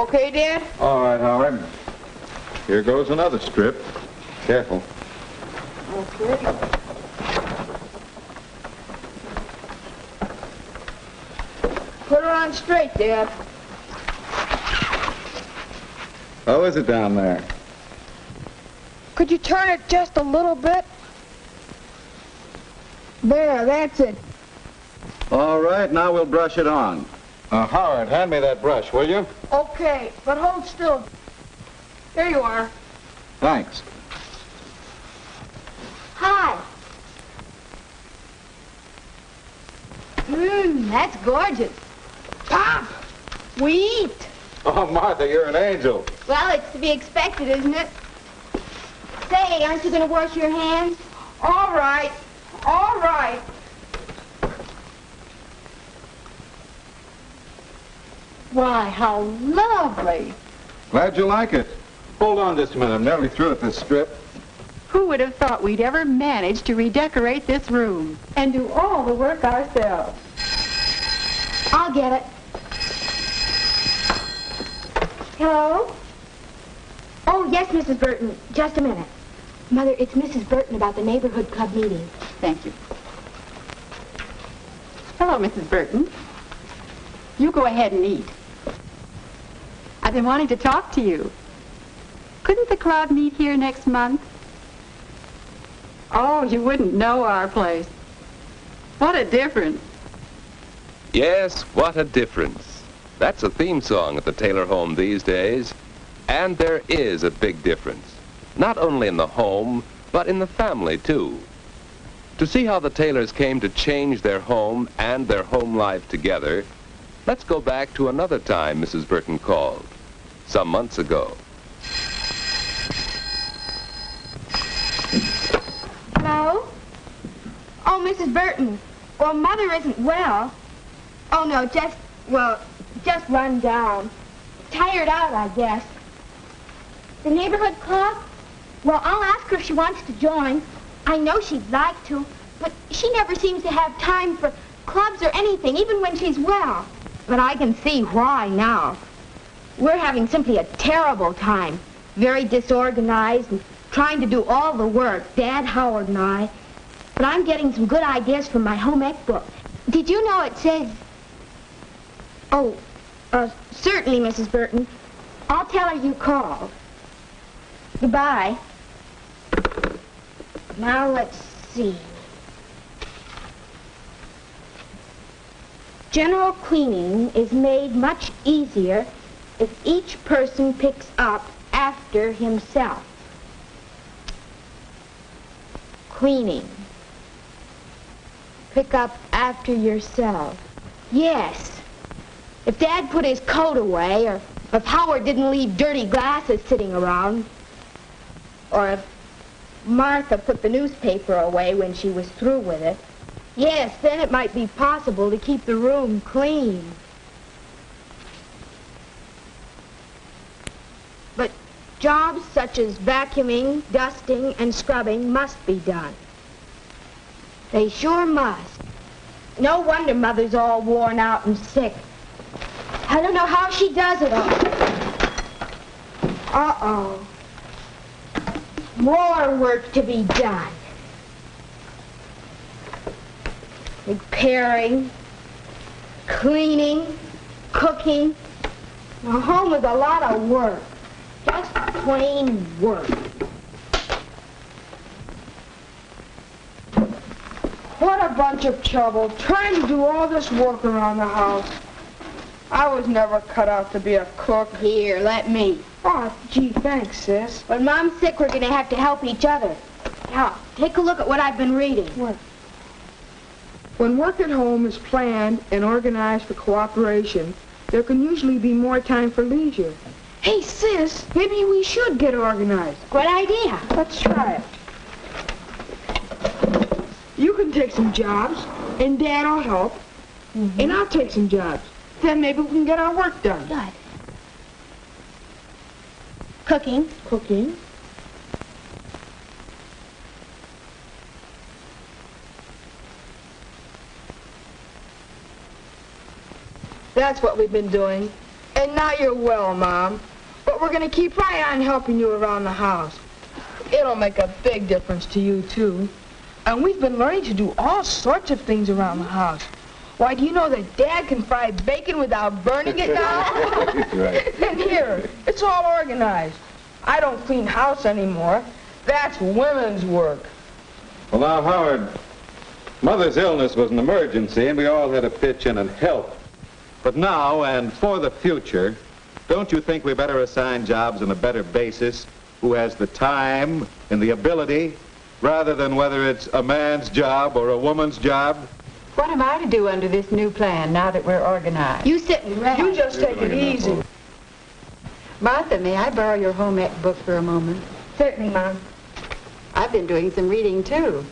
Okay, Dad? All right, Howard. Here goes another strip. Careful. Okay. Put her on straight, Dad. How is it down there? Could you turn it just a little bit? There, that's it. All right, now we'll brush it on. Howard, hand me that brush, will you? Okay, but hold still. There you are. Thanks. Hi. That's gorgeous. Pop! We eat. Oh, Martha, you're an angel. Well, it's to be expected, isn't it? Say, aren't you going to wash your hands? All right. All right. Why, how lovely. Glad you like it. Hold on just a minute. I'm nearly through with this strip. Who would have thought we'd ever manage to redecorate this room and do all the work ourselves? I'll get it. Hello? Oh, yes, Mrs. Burton. Just a minute. Mother, it's Mrs. Burton about the neighborhood club meeting. Thank you. Hello, Mrs. Burton. You go ahead and eat. I've been wanting to talk to you. Couldn't the club meet here next month? Oh, you wouldn't know our place. What a difference. Yes, what a difference. That's a theme song at the Taylor home these days. And there is a big difference. Not only in the home, but in the family, too. To see how the Taylors came to change their home and their home life together, let's go back to another time Mrs. Burton called, some months ago. Hello? Oh, Mrs. Burton. Well, Mother isn't well. Oh, no, just run down. Tired out, I guess. The neighborhood club? Well, I'll ask her if she wants to join. I know she'd like to, but she never seems to have time for clubs or anything, even when she's well. But I can see why now. We're having simply a terrible time. Very disorganized and trying to do all the work, Dad, Howard, and I. But I'm getting some good ideas from my home ec book. Did you know it says... Oh, certainly, Mrs. Burton. I'll tell her you called. Goodbye. Now, let's see. General cleaning is made much easier if each person picks up after himself. Cleaning. Pick up after yourself. Yes. If Dad put his coat away, or if Howard didn't leave dirty glasses sitting around, or if Martha put the newspaper away when she was through with it, yes, then it might be possible to keep the room clean. But jobs such as vacuuming, dusting, and scrubbing must be done. They sure must. No wonder Mother's all worn out and sick. I don't know how she does it all. Uh-oh. More work to be done. Repairing, cleaning, cooking. Now, home is a lot of work. Just plain work. What a bunch of trouble, trying to do all this work around the house. I was never cut out to be a cook. Here, let me. Oh, gee, thanks, sis. When Mom's sick, we're going to have to help each other. Now, take a look at what I've been reading. What? When work at home is planned and organized for cooperation, there can usually be more time for leisure. Hey, sis, maybe we should get organized. Good idea. Let's try it. You can take some jobs, and Dad'll help, and I'll take some jobs. Then maybe we can get our work done. Good. Cooking. Cooking. That's what we've been doing. And now you're well, Mom. But we're going to keep right on helping you around the house. It'll make a big difference to you, too. And we've been learning to do all sorts of things around the house. Why, do you know that Dad can fry bacon without burning it now? Right. And here, it's all organized. I don't clean house anymore. That's women's work. Well, now, Howard, Mother's illness was an emergency, and we all had to pitch in and help. But now, and for the future, don't you think we better assign jobs on a better basis, who has the time and the ability, rather than whether it's a man's job or a woman's job? What am I to do under this new plan now that we're organized? You sit and rest. You just take it easy. Martha, may I borrow your home ec book for a moment? Certainly, Mom. I've been doing some reading, too.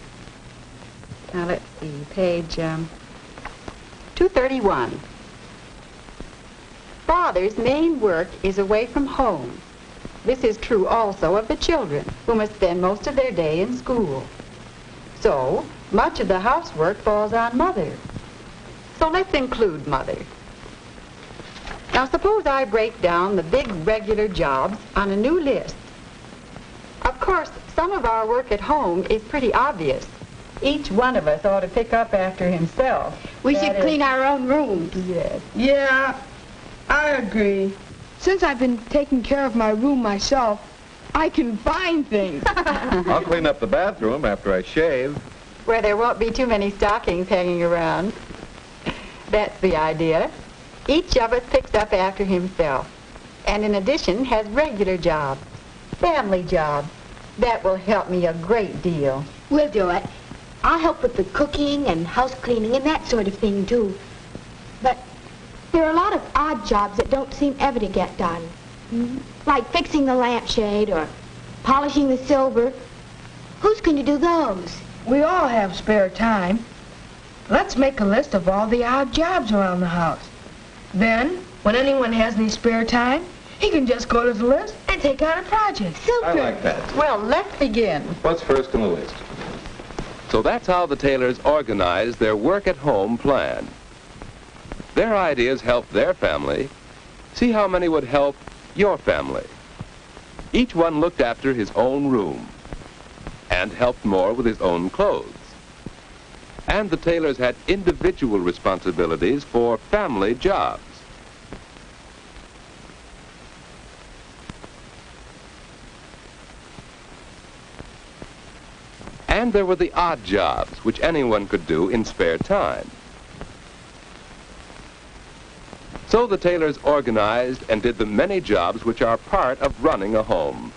Now, let's see, page 231. Father's main work is away from home. This is true also of the children, who must spend most of their day in school. So, much of the housework falls on Mother. So let's include Mother. Now, suppose I break down the big regular jobs on a new list. Of course, some of our work at home is pretty obvious. Each one of us ought to pick up after himself. We should clean our own rooms. Yes. Yeah, I agree. Since I've been taking care of my room myself, I can find things. I'll clean up the bathroom after I shave. Where there won't be too many stockings hanging around. That's the idea. Each of us picks up after himself. And in addition, has regular jobs, family jobs. That will help me a great deal. We'll do it. I'll help with the cooking and house cleaning and that sort of thing, too. But there are a lot of odd jobs that don't seem ever to get done. Like fixing the lampshade or polishing the silver. Who's going to do those? We all have spare time. Let's make a list of all the odd jobs around the house. Then, when anyone has any spare time, he can just go to the list and take on a project. Super. I like that. Well, let's begin. What's first on the list? So that's how the Taylors organized their work-at-home plan. Their ideas helped their family. See how many would help your family. Each one looked after his own room and helped more with his own clothes. And the Taylors had individual responsibilities for family jobs. And there were the odd jobs, which anyone could do in spare time. So the Taylors organized and did the many jobs which are part of running a home.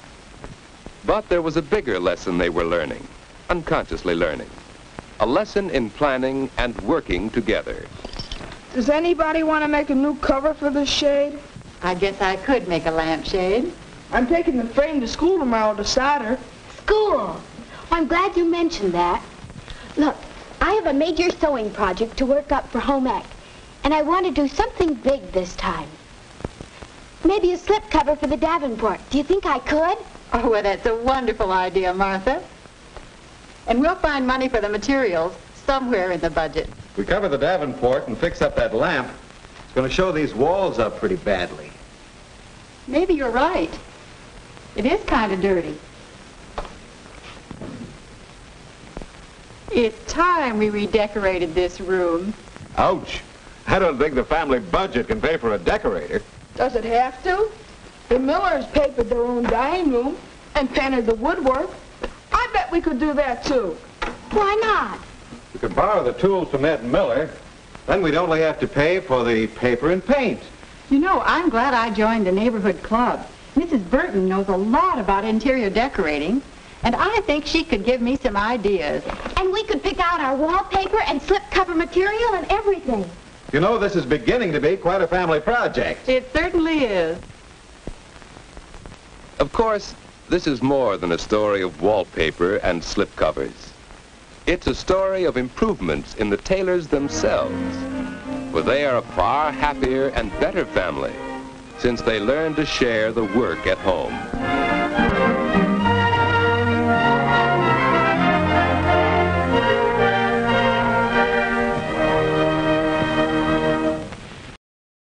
But there was a bigger lesson they were learning, unconsciously learning. A lesson in planning and working together. Does anybody want to make a new cover for this shade? I guess I could make a lampshade. I'm taking the frame to school tomorrow to solder. School. I'm glad you mentioned that. Look, I have a major sewing project to work up for home ec, and I want to do something big this time. Maybe a slipcover for the Davenport. Do you think I could? Oh, well, that's a wonderful idea, Martha. And we'll find money for the materials somewhere in the budget. If we cover the Davenport and fix up that lamp, it's going to show these walls up pretty badly. Maybe you're right. It is kind of dirty. It's time we redecorated this room. Ouch. I don't think the family budget can pay for a decorator. Does it have to? The Millers papered their own dining room and painted the woodwork. I bet we could do that, too. Why not? We could borrow the tools from Ed Miller. Then we'd only have to pay for the paper and paint. You know, I'm glad I joined the neighborhood club. Mrs. Burton knows a lot about interior decorating, and I think she could give me some ideas. And we could pick out our wallpaper and slipcover material and everything. You know, this is beginning to be quite a family project. It certainly is. Of course, this is more than a story of wallpaper and slipcovers. It's a story of improvements in the Taylors themselves, for they are a far happier and better family since they learned to share the work at home.